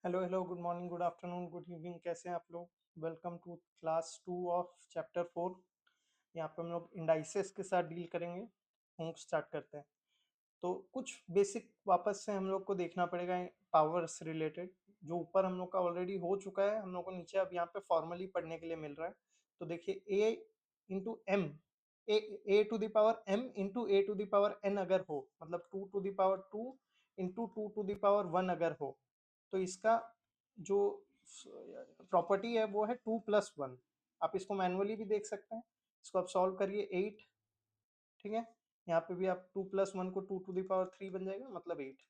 Hello hello, good morning, good afternoon, good evening. कैसे हैं आप लोग? Welcome to class 2 of chapter 4। यहाँ पे हम लोग इंडाइसेस के साथ डील करेंगे। हम स्टार्ट करते हैं। तो कुछ बेसिक वापस से हम लोग को देखना पड़ेगा पावर से रिलेटेड। जो ऊपर हम लोग का ऑलरेडी हो चुका है, हम लोग को नीचे अब यहाँ पे फॉर्मली पढ़ने के लिए मिल रहा है। तो देखिए, a into m, a to the power m into a to the power n अगर हो, मतलब 2 to the power 2 into 2 to the power 1 अगर हो, तो इसका जो प्रॉपर्टी है वो है 2+1। आप इसको मैनुअली भी देख सकते हैं। इसको आप सॉल्व करिए 8। ठीक है, यहाँ पे भी आप 2+1 को 2 टू द पावर 3 बन जाएगा, मतलब 8।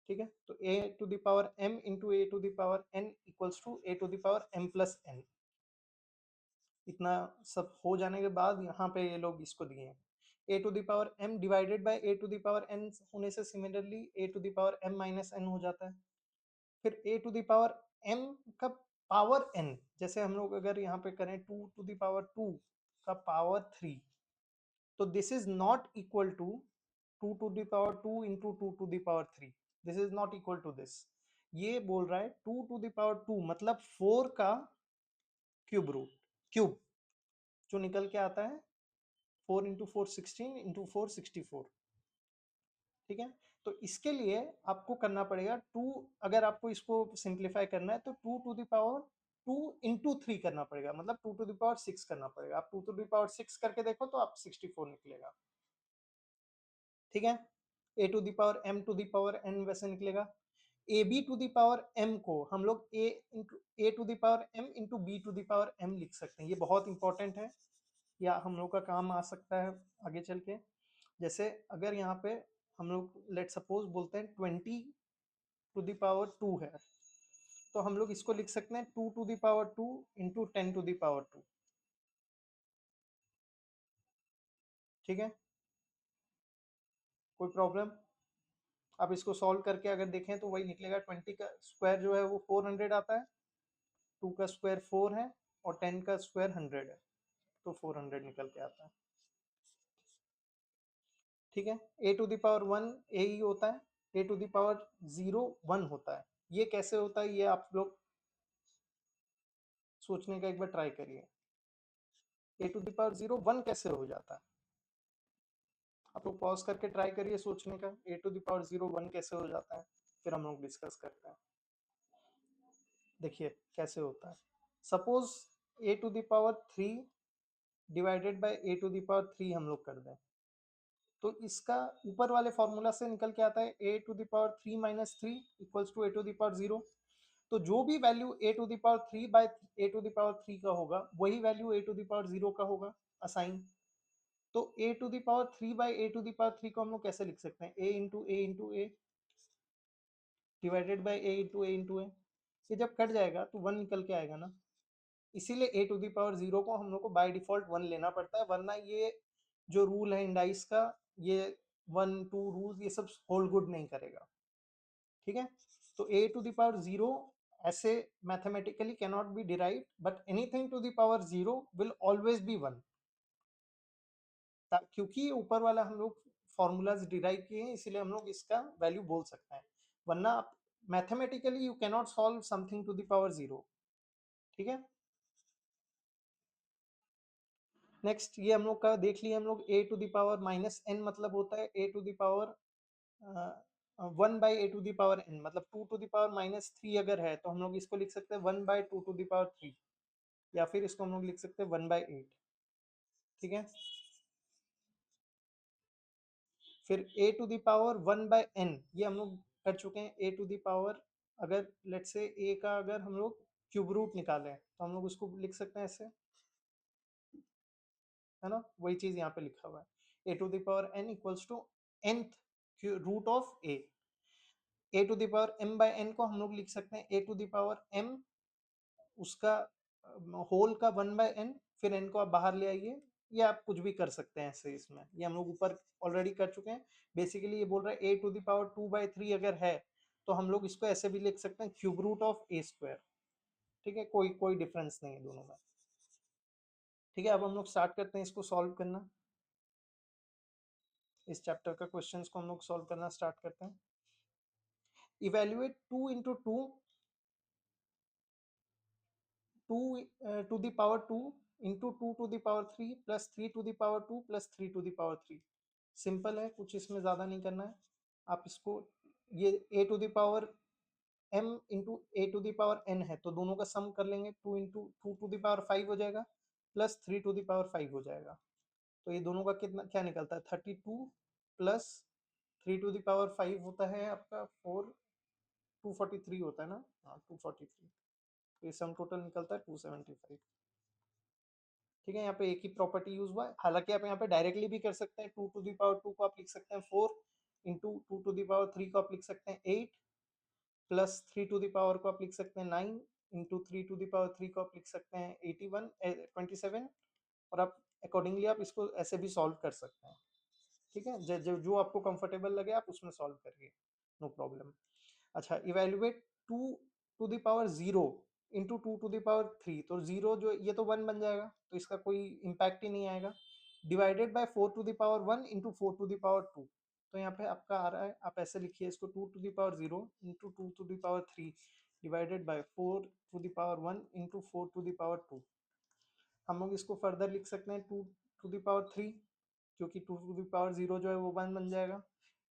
ठीक है, तो a to the power m into a to the power n equals to a to the power m plus n. इतना सब हो जाने के बाद यहाँ पे ये लोग इसको दिए हैं। A to the power m divided by a to the power n होने से similarly a to the power m minus n हो जाता है। फिर a to the power m का पावर एन, जैसे हम लोग अगर यहाँ पे करें 2 टू द पावर 2 का पावर 3, तो this is not equal to 2 to the power 2 into 2 to the power 3। This is not equal to this. ये बोल रहा है 2 टू द पावर 2 मतलब 4 का क्यूब रूट, क्यूब जो निकल के आता है 4 इंटू 4 16 इंटू 4 64। ठीक है, तो इसके लिए आपको करना पड़ेगा टू। अगर आपको इसको सिंप्लीफाई करना है तो 2 टू द पावर 2 इंटू 3 करना पड़ेगा, मतलब 2 टू द पावर 6 करना पड़ेगा। आप 2 टू द पावर 6 करके देखो तो आप 64 निकलेगा। ठीक है, a to the power m to the power n वैसे निकलेगा। A b to the power m को हम लोग a to the power m into b to the power m लिख सकते हैं। ये बहुत इंपॉर्टेंट है, या हम लोग का काम आ सकता है आगे चल के। जैसे अगर यहाँ पे हम लोग लेट सपोज बोलते हैं 20 टू द पावर 2 है, तो हम लोग इसको लिख सकते हैं 2 to the power 2 into 10 to the power 2। ठीक है, कोई प्रॉब्लम? आप इसको सॉल्व करके अगर देखें तो वही निकलेगा। 20 का स्क्वायर जो है वो 400 आता है, 2 का स्क्वायर 4 है, और 10 का स्क्वायर 100 है, तो 400 निकल के आता है। ठीक है, ए टू द पावर 1 ए ही होता है, ए टू द पावर 0 1 होता है। ये कैसे होता है, ये आप लोग सोचने का एक बार ट्राई करिए। ए टू द पावर 0 1 कैसे हो जाता है? आप लोग पॉज करके ट्राई करिए सोचने का, ए टू द पावर 0 1 कैसे हो जाता है, फिर हम लोग डिस्कस करते हैं। देखिए कैसे होता है। Suppose a to the power 3 divided by a to the power 3 हम लोग कर दें, तो इसका ऊपर वाले फॉर्मूला से निकल के आता है a to the power 3 minus 3 equals to a to the power 0। तो जो भी value a to the power 3 by a to the power 3 का होगा, वही value a to the power 0 का होगा असाइन। तो a to the power 3 by a to the power 3 को हम लोग कैसे लिख सकते हैं? A divided by a. ये जब कट जाएगा तो 1 निकल के आएगा ना। इसीलिए ए टू द पावर 0 को हम लोग को बाय डिफॉल्ट 1 लेना पड़ता है, वरना ये जो रूल है इंडाइस का, ये 1 2 रूल ये सब होल्ड गुड नहीं करेगा। ठीक है, तो ए टू द पावर 0 ऐसे mathematically cannot be derive, but anything to the power 0 will always be 1, क्योंकि ऊपर वाला हम लोग फॉर्मूलाज डिराइव किए हैं, इसलिए हम लोग इसका वैल्यू बोल सकते हैं। वरना आप mathematically you cannot solve something to the power 0। ठीक है, नेक्स्ट ये हम लोग का देख लिए हम लोग। A to the power minus n मतलब होता है a to the power 1 by a to the power n, मतलब 2 टू द पावर -3 अगर है तो हम लोग इसको लिख सकते हैं 1/2 टू द पावर 3, या फिर इसको हम लोग लिख सकते हैं 1/8। ठीक है, फिर a to the power 1/n ये हम लोग कर चुके हैं। ए टू द पावर, अगर लेट से ए का अगर हम लोग क्यूब रूट निकालें तो हम लोग उसको लिख सकते हैं ऐसे, है ना? वही चीज यहाँ पे लिखा हुआ है। A to the power n equals to nth root of a. A to the power m by n को हम लोग लिख सकते हैं a to the power m उसका होल का 1/n, फिर n को आप बाहर ले आइए, या आप कुछ भी कर सकते हैं ऐसे। इसमें ये हम लोग ऊपर ऑलरेडी कर चुके हैं। बेसिकली ये बोल रहा है ए टू द पावर 2/3 अगर है तो हम लोग इसको ऐसे भी लिख सकते हैं cube root of a square. ठीक है, कोई कोई डिफरेंस नहीं है दोनों में। ठीक है, अब हम लोग स्टार्ट करते हैं इसको सॉल्व करना। इस चैप्टर का क्वेश्चंस को हम लोग सॉल्व करना स्टार्ट करते हैं। Evaluate 2 into 2 two to the power two into two to the power three plus three to the power two plus three to the power three. Simple है, कुछ इसमें ज़्यादा नहीं करना है। आप इसको, ये a to the power m into a to the power n है, तो दोनों का सम कर लेंगे, two into two to the power five हो जाएगा plus three to the power five हो जाएगा। तो ये दोनों का कितना क्या निकलता है, 32 plus three to the power five होता है आपका फोर, 243 होता है ना, हाँ 243। तो ये सम टोटल निकलता है 275। ठीक है, यहाँ पे एक ही प्रॉपर्टी यूज हुआ है। हालांकि आप यहाँ पे डायरेक्टली भी कर सकते हैं, two to the power two को आप लिख सकते हैं four, into two to the power three को आप लिख सकते हैं eight, plus three to the power को आप लिख सकते हैं nine, into three to the power three को आप लिख सकते हैं 81 27। और आप अकॉर्डिंगली आप इसको ऐसे भी सॉल्व कर सकते हैं। ठीक है, जो आपको कंफर्टेबल लगे आप उसमें सॉल्व करिए, नो प्रॉब्लम। अच्छा, evaluate two to the power zero into two to the power three, तो जीरो जो ये तो वन बन जाएगा, तो इसका कोई इम्पैक्ट ही नहीं आएगा। Divided by four to the power one into four to the power two, तो यहाँ पे आपका आ रहा है, आप ऐसे लिखिए इसको, two to the power zero into two to the power three divided by four to the power one into four to the power two. हम लोग इसको फर्दर लिख सकते हैं two to the power three, क्योंकि two to the power zero जो है वो वन बन जाएगा,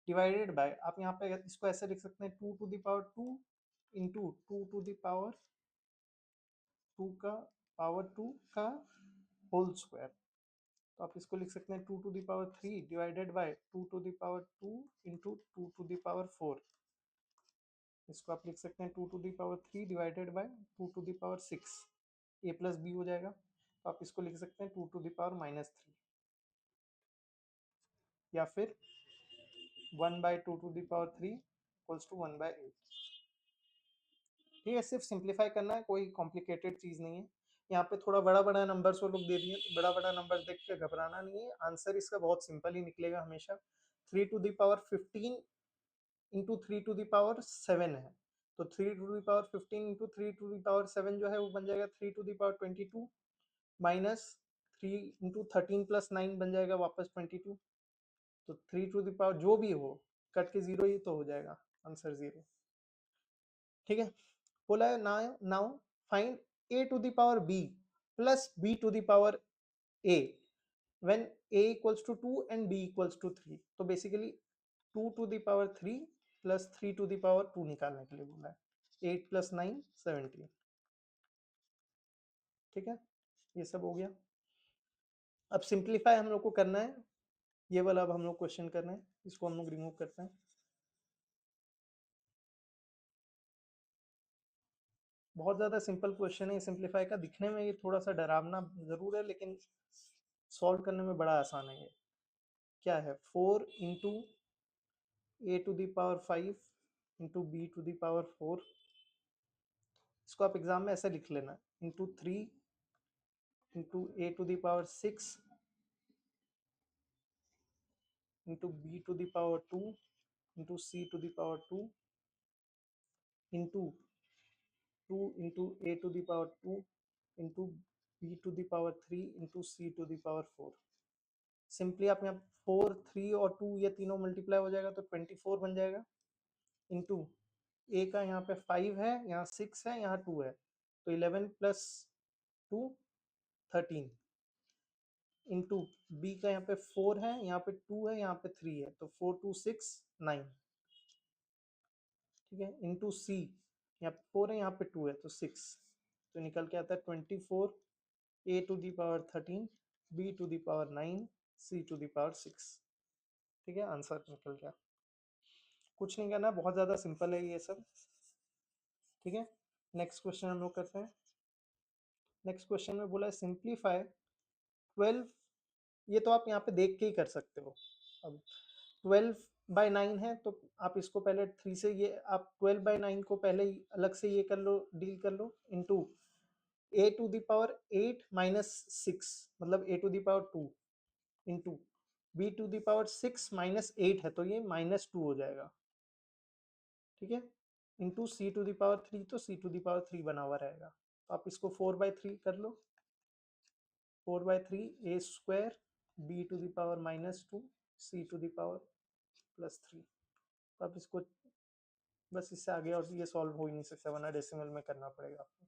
डिवाइडेड बाय, आप यहाँ पे इसको ऐसे लिख सकते हैं, two to the power two into two to the power two का पावर टू का होल स्क्वायर। तो आप इसको लिख सकते हैं two to the power three divided by two to the power two into two to the power four. इसको आप लिख सकते हैं two to the power three divided by two to the power six, a plus b हो जाएगा। तो आप इसको लिख सकते हैं two to the power minus three, या फिर one by two to the power three equals to one by eight. ठीक है, सिर्फ सिंप्लीफाई करना है, कोई कॉम्प्लिकेटेड चीज़ नहीं है। यहाँ पे थोड़ा बड़ा बड़ा नंबर्स वो लोग दे दिए, तो बड़ा बड़ा नंबर देख के घबराना नहीं है, आंसर इसका बहुत सिंपल ही निकलेगा हमेशा। Three to the power fifteen into three to the power seven है, तो three to the power fifteen into three to the power seven जो है वो बन जाएगा three to the power twenty two, minus three into thirteen plus nine बन जाएगा वापस ट्वेंटी टू। तो थ्री टू द पावर जो भी हो कट के जीरो ही तो हो जाएगा, आंसर जीरो। ठीक है, बोला है now now find a to the power b plus b to the power a when a equals to 2 and b equals to 3। तो basically 2 to the power 3 plus 3 to the power 2 निकालने के लिए बोला है। 8 प्लस 9 17। ठीक है, ये सब हो गया। अब सिंप्लीफाई हम लोग को करना है, ये वाला अब हम लोग क्वेश्चन कर रहे हैं, इसको हम लोग रिमूव करते हैं। बहुत ज़्यादा सिंपल क्वेश्चन है सिंप्लीफाई का, दिखने में ये थोड़ा सा डरावना ज़रूर है, लेकिन सॉल्व करने में बड़ा आसान है। ये क्या है, four into a to the power five into b to the power four. इसको आप एग्जाम में ऐसे लिख लेना, into three into a to the power six into b to the power two into c to the power two into two into a to the power two into b to the power three into c to the power four. Simply आप यहाँ four three और to ये तीनों multiply हो जाएगा तो 24 बन जाएगा, इंटू ए का यहाँ पे फाइव है, यहाँ सिक्स है, यहाँ टू है, तो 11 प्लस टू 13, इंटू बी का यहाँ पे फोर है, यहाँ पे टू है, यहाँ पे थ्री है, तो फोर टू सिक्स नाइन। ठीक है, इंटू सी, यहाँ पे फोर है, यहाँ पे टू है, तो सिक्स, तो निकल के आता है 24 a to the power 13 b to the power 9 c to the power 6। ठीक है, आंसर निकल गया। कुछ नहीं करना, बहुत ज़्यादा सिंपल है ये सब। ठीक है, नेक्स्ट क्वेश्चन हम लोग करते हैं। नेक्स्ट क्वेश्चन में बोला है सिंप्लीफाई 12, ये तो आप यहाँ पे देख के ही कर सकते हो। अब 12 बाई 9 है, तो आप इसको पहले थ्री से, ये आप 12 बाई 9 को पहले ही अलग से ये कर लो, डील कर लो, into a to the power 8 minus six, मतलब a to the power 2 into b to the power 6 minus 8 है, तो ये माइनस 2 हो जाएगा। ठीक है, into c to the power 3, तो सी टू द पावर 3 बना हुआ रहेगा, तो आप इसको 4 बाई 3 कर लो, 4 by 3 A square B to the power minus 2 C to the power plus 3। तो आप इसको बस, इससे आगे और ये सॉल्व हो ही नहीं सकता, वरना डेसिमल में करना पड़ेगा आपको।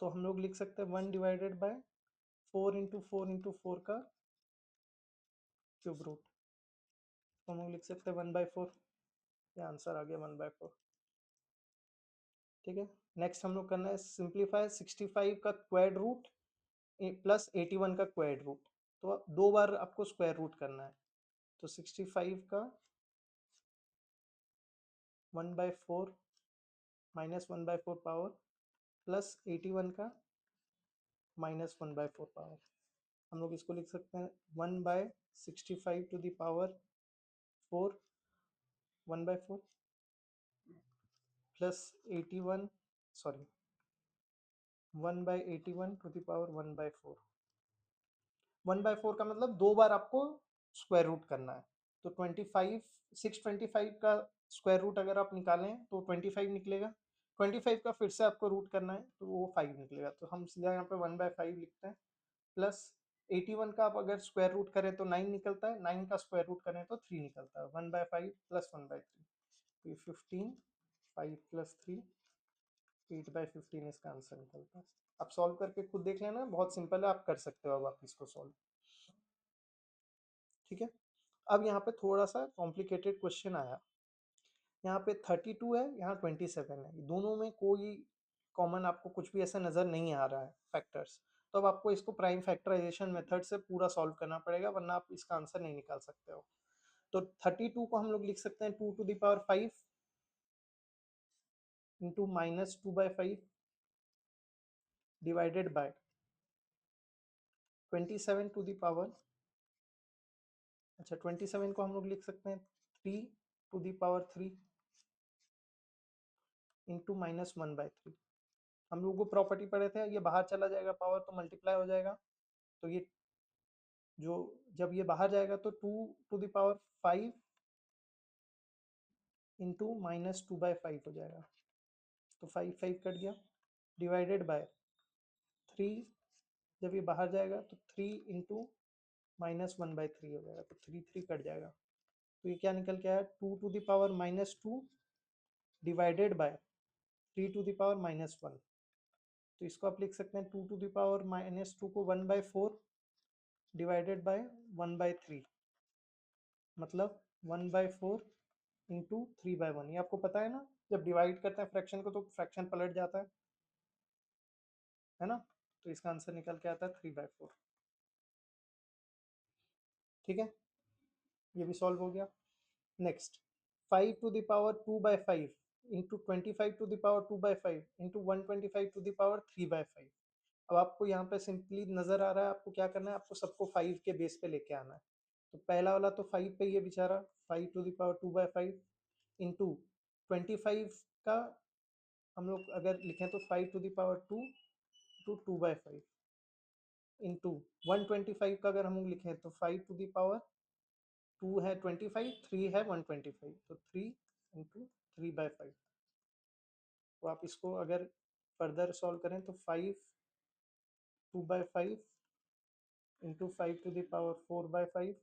तो हम लोग लिख सकते हैं 1 डिवाइडेड बाय 4 का क्यूब रूट। तो हम लोग लिख सकते हैं 1/4। ये आंसर आ गया 1/4। ठीक है, नेक्स्ट हम लोग करना है सिंप्लीफाई 65 का स्क्वायर रूट प्लस 81 का स्क्वायर रूट। तो दो बार आपको स्क्वायर रूट करना है। तो 65 का 1/4 -1/4 पावर प्लस 81 का -1/4 पावर। हम लोग इसको लिख सकते हैं 1/65 to the power 4 1/4 plus 81 sorry 1/81 to the power 1/4। 1/4 का मतलब दो बार आपको स्क्वायर रूट करना है। तो 25 625 का स्क्वायर रूट अगर आप निकालें तो 25 निकलेगा। 25 का फिर से आपको रूट करना है तो वो 5 निकलेगा, तो हम सीधा यहाँ पे 1/5 लिखते हैं। प्लस 81 का आप अगर स्क्वायर रूट करें तो 9 निकलता है, 9 का स्क्वायर रूट करें तो 3 निकलता है। 1/5 प्लस 1/3 तो ये 15, 5 प्लस 3 8/15 इसका आंसर निकलता है। आप सॉल्व करके खुद देख लेना, बहुत सिंपल है, आप कर सकते हो अब आप इसको सॉल्व। ठीक है, अब यहाँ पे थोड़ा सा कॉम्प्लिकेटेड क्वेश्चन आया। यहाँ पे 32 है, यहाँ 27 है, दोनों में कोई कॉमन आपको कुछ भी ऐसा नज़र नहीं आ रहा है फैक्टर्स, तो अब आपको इसको प्राइम फैक्टराइजेशन मेथड से पूरा सॉल्व करना पड़ेगा, वरना आप इसका आंसर नहीं निकाल सकते हो। तो 32 को हम लोग लिख सकते हैं 2⁵ इंटू -2/5 डिवाइडेड बाय 27 अच्छा 27 को हम लोग लिख सकते हैं 3⁵ इंटू -1/3। हम लोग को प्रॉपर्टी पढ़े थे, ये बाहर चला जाएगा पावर तो मल्टीप्लाई हो जाएगा, तो ये जो जब ये बाहर जाएगा तो 2⁵ इंटू -2/5 हो जाएगा, तो 5 5 कट गया, डिवाइडेड बाय 3, जब ये बाहर जाएगा तो 3 इंटू -1/3 हो जाएगा, तो 3 3 कट जाएगा, तो ये क्या निकल के आया 2⁻² डिवाइडेड बाय 3⁻⁻1। तो इसको आप लिख सकते हैं 2⁻⁻2 को 1/4 डिवाइडेड बाय 1/3, मतलब 1/4 इंटू 3/1। ये आपको पता है ना, जब डिवाइड करते हैं फ्रैक्शन को तो फ्रैक्शन पलट जाता है ना, तो इसका आंसर निकल के आता है 3/4। ठीक है, ये भी सॉल्व हो गया। नेक्स्ट 5⁵ इंटू 25⁵ इंटू 125⁵ अब आपको यहाँ पे सिंपली नजर आ रहा है, आपको क्या करना है, आपको सबको 5 के बेस पे लेके आना है। तो पहला वाला तो 5 पे ये बेचारा 5⁵ इंटू 25 का हम लोग अगर लिखें तो 5⁵2 टू 2/5 इंटू 125 का अगर हम लोग लिखें तो 5⁵2 है 25, 3 है 125, तो 3 इंटू 3/5। तो आप इसको अगर फर्दर सॉल्व करें तो 5 2/5 इंटू 5⁴/5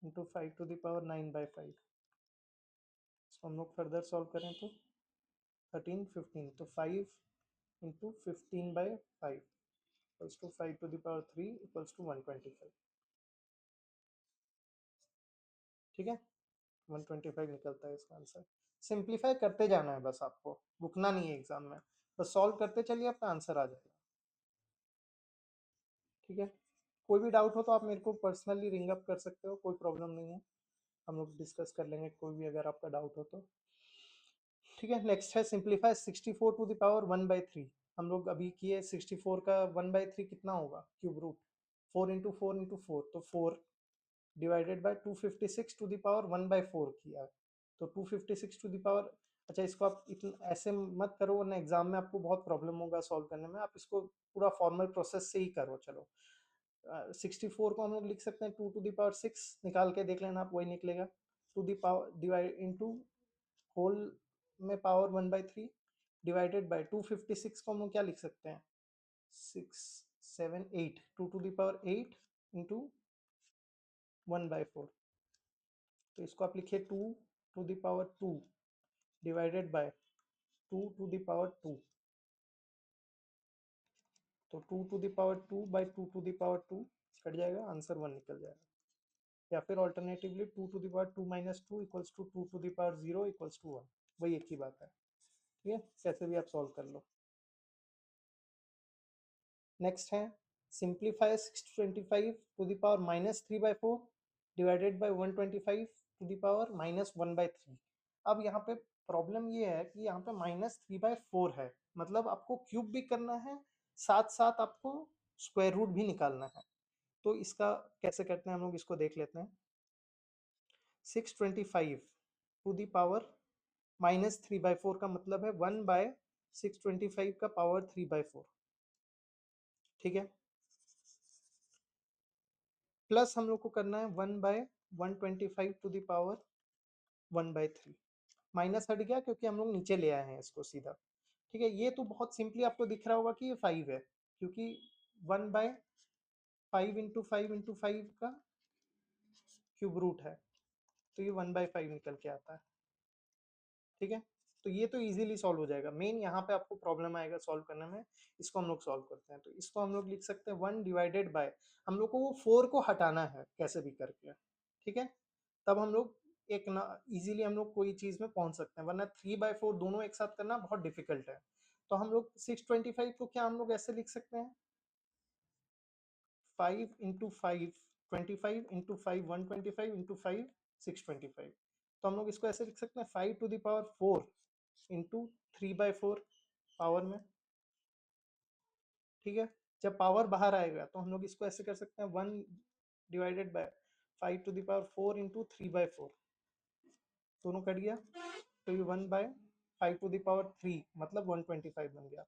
इंटू 5⁹ इसको हम लोग फर्दर सॉल्व करें तो 13 15, तो 5 into 15/5 equals to 5⁵3 equals to 125। ठीक है, 125 निकलता है इसका आंसर। सिंप्लीफाई करते जाना है बस, आपको रुकना नहीं है एग्जाम में, बस सॉल्व करते चलिए, आपका आंसर आ जाएगा। ठीक है, कोई भी डाउट हो तो आप मेरे को पर्सनली रिंग अप कर सकते हो, कोई प्रॉब्लम नहीं है, हम लोग डिस्कस कर लेंगे कोई भी अगर आपका डाउट हो तो। ठीक है, नेक्स्ट है सिंप्लीफाई 64⁻1/3। हम लोग अभी किए 64 का 1/3 कितना होगा, क्यूब रूट 4 इंटू 4 इंटू 4, तो 4 डिवाइडेड बाय 256⁻1/4 किया, तो 256 अच्छा इसको आप इतना ऐसे मत करो वरना एग्जाम में आपको बहुत प्रॉब्लम होगा सॉल्व करने में, आप इसको पूरा फॉर्मल प्रोसेस से ही करो। चलो 64 को हम लोग लिख सकते हैं 2⁶ निकाल के देख लेना आप, वही निकलेगा, to the power divide into whole में पावर 1/3 डिवाइडेड बाय 256 को हम लोग क्या लिख सकते हैं 6 7 8, 2⁸ इंटू 1/4, तो इसको आप लिखिए 2⁵2 डिवाइडेड बाय 2⁵2, तो 2⁵2 बाई 2⁵2 कट जाएगा, आंसर 1 निकल जाएगा। या फिर alternatively 2⁵2 - 2 equals to 2⁵0 equals to 1, वही एक ही बात है। ठीक है, कैसे भी आप सॉल्व कर लो। नेक्स्ट है सिंप्लीफाई 625⁻³ डिवाइडेड बाय 125⁻⁻1/3। अब यहाँ पे प्रॉब्लम ये है कि यहाँ पे -3/4 है, मतलब आपको क्यूब भी करना है, साथ साथ आपको स्क्वायर रूट भी निकालना है। तो इसका कैसे करते हैं हम लोग, इसको देख लेते हैं। 625⁻³ का मतलब है 1/625 का पावर 3/4। ठीक है, प्लस हम लोग को करना है 1/√3 125 टू द पावर 1/3। माइनस हट गया क्योंकि हम लोग नीचे ले आए हैं इसको सीधा। ठीक है, ये तो बहुत सिंपली आपको दिख रहा होगा कि ये 5 है, क्योंकि 1/5 इंटू 5 का क्यूब रूट है, तो ये 1/5 निकल के आता है। ठीक है, तो ये तो इजीली सॉल्व हो जाएगा। मेन यहाँ पे आपको प्रॉब्लम आएगा सॉल्व करने में, इसको हम लोग सॉल्व करते हैं। तो इसको हम लोग लिख सकते हैं 1 डिवाइडेड बाय, हम लोग को वो 4 को हटाना है कैसे भी करके। ठीक है, तब हम लोग एक ना इजीली हम लोग कोई चीज में पहुंच सकते हैं, वरना 3/4 दोनों एक साथ करना बहुत डिफिकल्ट है। तो हम लोग 625 को क्या हम लोग ऐसे लिख सकते हैं, 5 इंटू 5 25 इंटू 5 125 इंटू 5 625। तो हम लोग इसको ऐसे लिख सकते हैं 5 to the power 4 into 3/4 power में। ठीक है, जब पावर बाहर आएगा तो हम लोग इसको ऐसे कर सकते हैं 1 divided by 5 to the power 4 into 3/4, दोनों कट गया, तो ये 1/5 टू द पावर 3 मतलब 125 बन गया।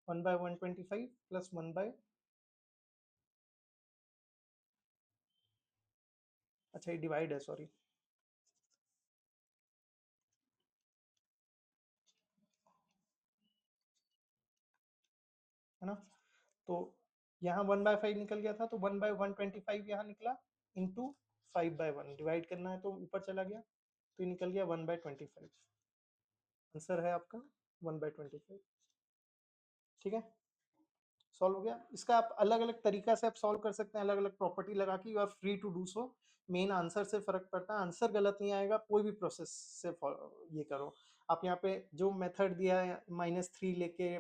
1/125 प्लस 1 अच्छा ये डिवाइड है, सॉरी, है ना। तो यहाँ 1/5 निकल गया था, तो 1/125 यहाँ निकला, इंटू 5/1 डिवाइड करना है तो ऊपर चला गया, तो ये निकल गया 1/25। आंसर है आपका 1/25। ठीक है, सॉल्व हो गया। इसका आप अलग अलग तरीका से आप सॉल्व कर सकते हैं, अलग अलग प्रॉपर्टी लगा के, you are free to do so. Main answer से फर्क पड़ता है, आंसर गलत नहीं आएगा, कोई भी प्रोसेस से ये करो। आप यहाँ पे जो मेथड दिया है -3 लेके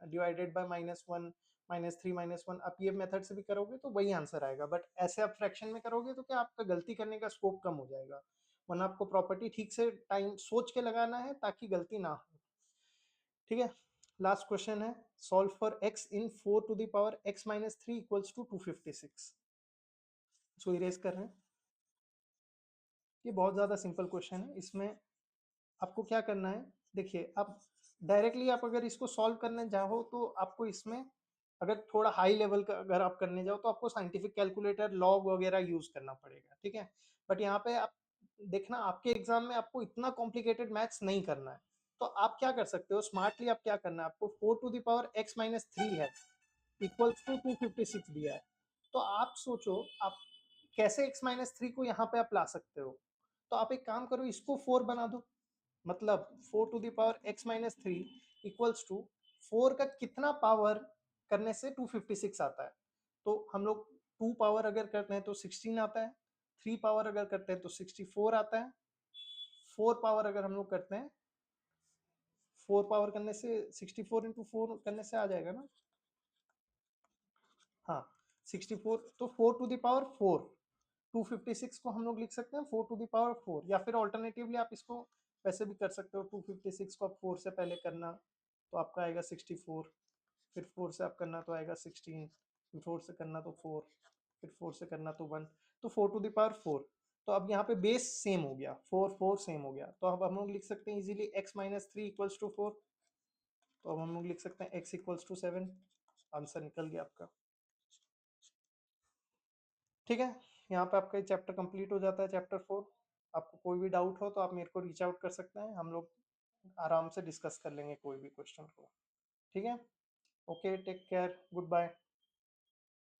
डिवाइडेड बाय -1 -3 -1, आप ये मेथड से भी करोगे तो वही आंसर आएगा। बट ऐसे आप फ्रैक्शन में करोगे तो क्या आपका गलती करने का स्कोप कम हो जाएगा, वरना आपको प्रॉपर्टी ठीक से टाइम सोच के लगाना है ताकि गलती ना हो। ठीक है, लास्ट क्वेश्चन है, solve for x in 4 to the power x minus 3 equals to 256। इसको इरेज कर रहे हैं। ये बहुत ज़्यादा सिंपल क्वेश्चन है, इसमें आपको क्या करना है, देखिए आप डायरेक्टली आप अगर इसको सॉल्व करने जाओ तो आपको इसमें अगर थोड़ा हाई लेवल का अगर आप करने जाओ तो आपको साइंटिफिक कैलकुलेटर लॉग वगैरह यूज करना पड़ेगा। ठीक है, बट यहाँ पे आप देखना आपके एग्जाम में आपको इतना कॉम्प्लिकेटेड मैथ्स नहीं करना है, तो आप क्या कर सकते हो स्मार्टली, आप क्या करना है, आपको 4 to the power x minus 3 है इक्वल्स टू 256 दिया है, तो आप सोचो आप कैसे x माइनस 3 को यहाँ पे आप ला सकते हो। तो आप एक काम करो, इसको 4 बना दो, मतलब 4 to the power x minus 3 equals to 4 का कितना पावर करने से 256 आता है। तो हम लोग 2 पावर अगर करते हैं तो 16 आता है, 3 पावर अगर करते हैं तो 64 आता है, 4 पावर अगर हम लोग करते हैं, 4 पावर करने से 64 इंटू 4 करने से आ जाएगा ना, हाँ 64, तो 4 टू द पावर 4, 256 को हम लोग लिख सकते हैं 4 टू द पावर 4, या फिर ऑल्टरनेटिवली आप इसको वैसे भी कर सकते हो, 256 को आप 4 से पहले करना तो आपका आएगा 64, फिर 4 से आप करना तो आएगा 16, फिर 4 से करना तो 4, फिर 4 से करना तो 1, तो 4 टू द पावर 4। तो अब यहाँ पे बेस सेम हो गया, 4 4 सेम हो गया, तो अब हम लोग लिख सकते हैं easily x minus 3 equals to 4। तो अब हम लोग लिख सकते हैं x इक्वल्स टू 7। आंसर निकल गया आपका। ठीक है, यहाँ पे आपका चैप्टर कंप्लीट हो जाता है, चैप्टर 4। आपको कोई भी डाउट हो तो आप मेरे को रीच आउट कर सकते हैं, हम लोग आराम से डिस्कस कर लेंगे कोई भी क्वेश्चन को। ठीक है, okay, take care, good bye.